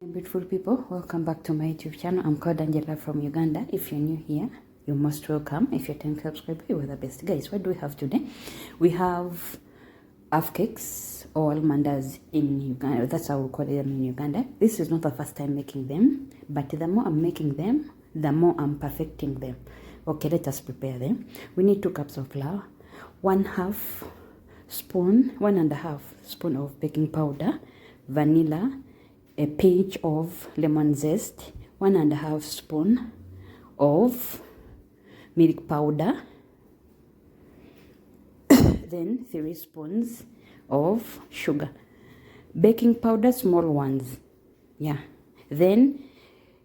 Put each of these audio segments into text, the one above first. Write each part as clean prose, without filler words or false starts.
Beautiful people, welcome back to my YouTube channel. I'm called Angela from Uganda. If you're new here, you're most welcome. If you're 10 subscribers, you are the best. Guys, what do we have today? We have half cakes or mandas in Uganda. That's how we call them in Uganda. This is not the first time making them, but the more I'm making them, the more I'm perfecting them. Okay, let us prepare them. We need 2 cups of flour, 1/2 spoon, 1.5 spoon of baking powder, vanilla, a pinch of lemon zest, 1.5 spoon of milk powder, then 3 spoons of sugar, baking powder, small ones, yeah, then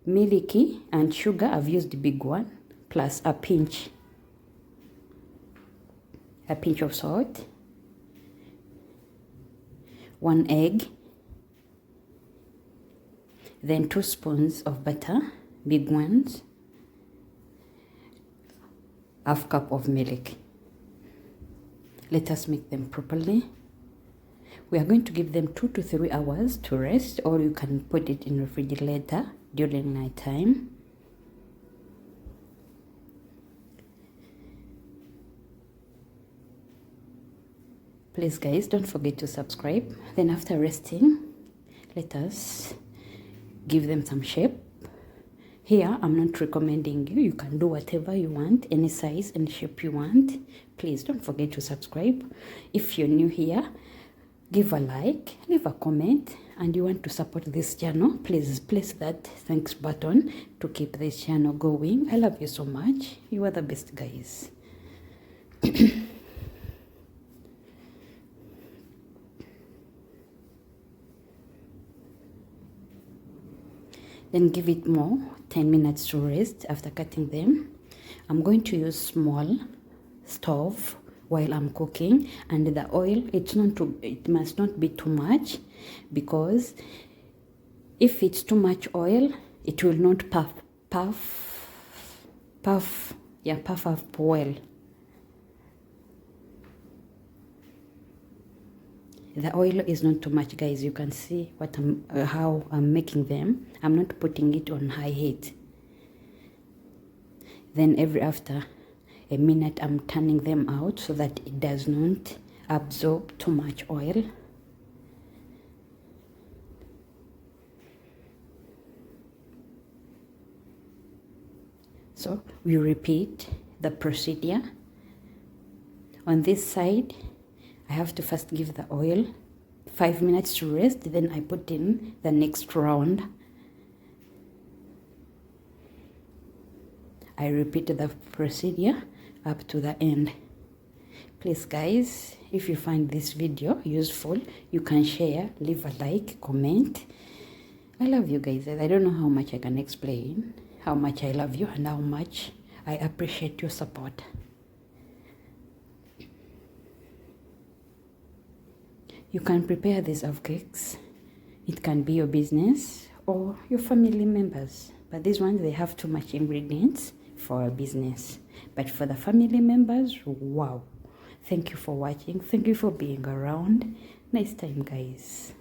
milky and sugar. I've used big one, plus a pinch of salt, 1 egg, then 2 spoons of butter, big ones, 1/2 cup of milk. Let us make them properly. We are going to give them 2 to 3 hours to rest, or you can put it in refrigerator during night time. Please guys, don't forget to subscribe. Then after resting, let us give them some shape. Here I'm not recommending you can do whatever you want, any size and shape you want. Please don't forget to subscribe. If you're new here, give a like, leave a comment, and you want to support this channel, please press that thanks button to keep this channel going. I love you so much. You are the best, guys. Then give it more 10 minutes to rest after cutting them. I'm going to use small stove while I'm cooking, and the oil, it must not be too much, because if it's too much oil, it will not puff up well. The oil is not too much, guys. You can see what how I'm making them. I'm not putting it on high heat. Then after a minute, I'm turning them out so that it does not absorb too much oil. So we repeat the procedure. On this side, I have to first give the oil 5 minutes to rest, then I put in the next round. I repeat the procedure up to the end. Please guys, if you find this video useful, you can share, leave a like, comment. I love you guys. I don't know how much I can explain how much I love you and how much I appreciate your support. You can prepare these half cakes. It can be your business or your family members. But these ones, they have too much ingredients for a business. But for the family members, wow. Thank you for watching. Thank you for being around. Nice time, guys.